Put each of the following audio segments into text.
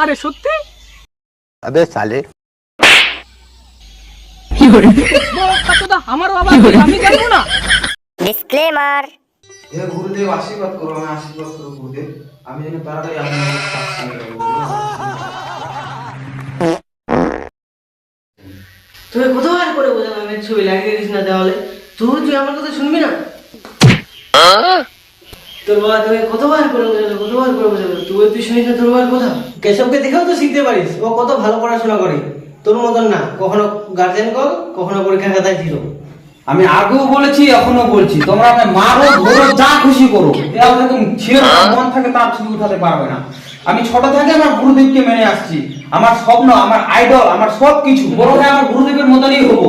আরে সত্যি? अबे साले কাকুদা আমার বাবা, আমি জানবো না। ডিসক্লেমার। হে গুরুদেব আশীর্বাদ করো, আমি আশীর্বাদ করো গুরুদেব, আমি যেন তাড়াতাড়ি আপনার শাস্তি দেব। তুই কতবার করে বোঝাবো আমি ছবি লাগিয়ে দিস না দেওয়ালে, তুই আমার কথা শুনবি না? তোর বাবা তোকে কতবার করে বোঝাবো, তুই শুনিস না তোর বাবার কথা? কেশবকে দেখেও তো শিখতে পারিস, ও কত ভালো পড়াশোনা করে, তোর মতন না, কখনো গার্জেন কল, কখনো পরীক্ষা খাতায় ছিল। আমি আগেও বলেছি এখনো বলছি, তোমরা আমায় মারো ধরো যা খুশি করো, ছেলে মন থাকে তার ছবি উঠাতে পারবে না। আমি ছোট থেকে আমার গুরুদেবকে মেনে আসছি, আমার স্বপ্ন, আমার আইডল, আমার সব কিছু বড় হয়ে আমার গুরুদেবের মতনই হবো।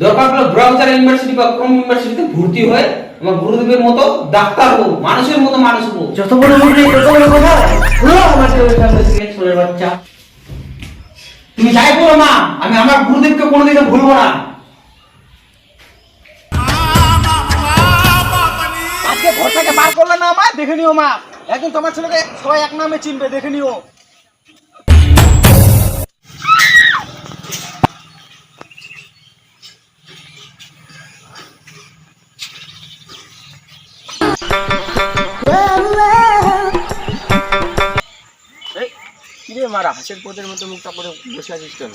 দরকার হলে ব্রাউজার ইউনিভার্সিটি বা ক্রোম ইউনিভার্সিটিতে ভর্তি হয়ে আমার গুরুদেবের মতো ডাক্তার হবো, মানুষের মতো মানুষ হবো। যত বড় মুখ নেই তত বড় কথা, আমার চোখের সামনে থেকে ছোলের বাচ্চা। তুমি যাই বলো মা, আমি আমার গুরুদেবকে কোনোদিনও ভুলবো না। আজকে ঘর থেকে বার করলে না আমায়, দেখে নিও মা, একদিন তোমার ছেলেকে সবাই এক নামে চিনবে, দেখে নিও। किरे मारा हासिर पोतेर मतो मुखटा करे बসে আছিস কেন?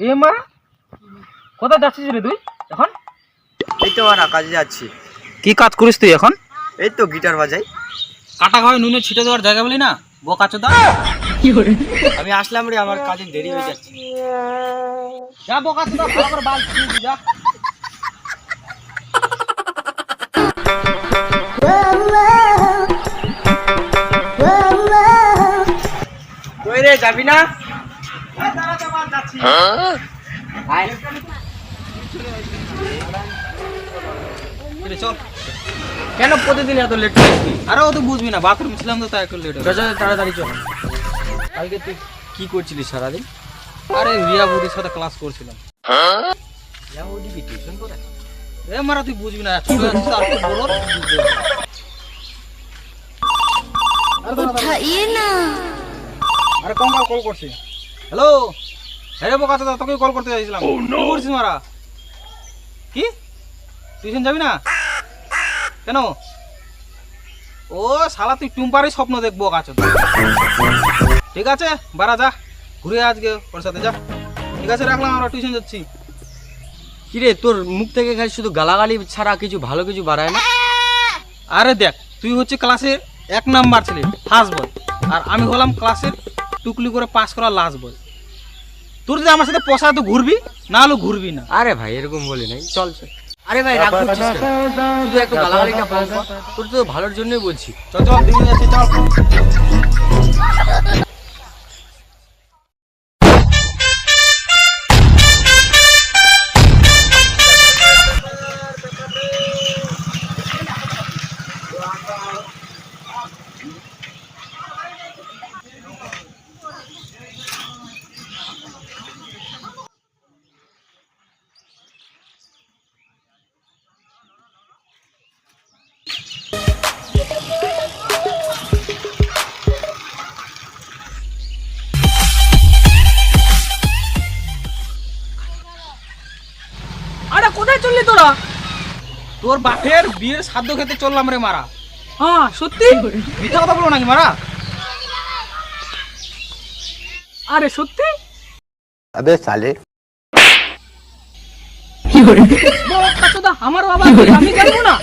এ মা, কোথায় যাচ্ছিস রে তুই এখন? এই তো মারা কাজে যাচ্ছি। কি কাজ করিস তুই এখন? এই তো গিটার বাজাই। কাটা ঘরে নুনে ছিটে দেওয়ার জায়গা বলি না, বোকা চোদা। আমি আসলাম রে, আমার কাজে দেরি হয়ে যাচ্ছে। যা বোকা চোদা, ভালো করে বাল ছিঁড়ে যা। কই রে যাবি না? চল। কেন প্রতিদিন এত লেট করছিস? আরে ও তো বুঝবি না, বাথরুম ছিলাম তো তাই একটু লেট হলো। চল তাড়াতাড়ি চল। কালকে তুই কি করছিলিস সারাদিন? আরে রিয়া বৌদির সাথে ক্লাস করছিলাম। যা ওডি কি টিউশন করে? এ মারা তুই বুঝবি না, ছোট আছিস তো, আর একটু বড় হ, বুঝবি। আরে কোন কল করছি? হ্যালো, হ্যাঁ বোকা চোদা, তোকে কল করতে চাইছিলাম। কি করছিস মারা? কি টিউশন যাবি না কেন? ও শালা তুই টুম্পারই স্বপ্ন দেখবো কাছে। ঠিক আছে বারা, যা ঘুরে আজকে ওর সাথে যা। ঠিক আছে রাখলাম, আমরা টিউশন যাচ্ছি। কিরে তোর মুখ থেকে খালি শুধু গালাগালি ছাড়া কিছু ভালো কিছু বাড়ায় না? আরে দেখ, তুই হচ্ছে ক্লাসের 1 নাম্বার ছেলে, ফার্স্ট বয়, আর আমি হলাম ক্লাসের টুকলি করে পাস করা লাস্ট বয়। তোর যদি আমার সাথে পোষায় তো ঘুরবি, না হলে ঘুরবি না। আরে ভাই এরকম বলে নাই, চল চল। আরে ভাই রাগ করছিস কেন? তুই একটু গালাগালিটা বন্ধ কর, তোর তো ভালোর জন্যই বলছি। চল চল, দিকে যাচ্ছি, চল। আরে কোথায় চললি তোরা? তোর বাপের বিয়ের সাধ্য খেতে চললাম রে মারা। হ্যাঁ সত্যি? মিথ্যা কথা বলো নাকি মারা? আরে সত্যি? अबे साले আমার বাবা, আমি জানবো না।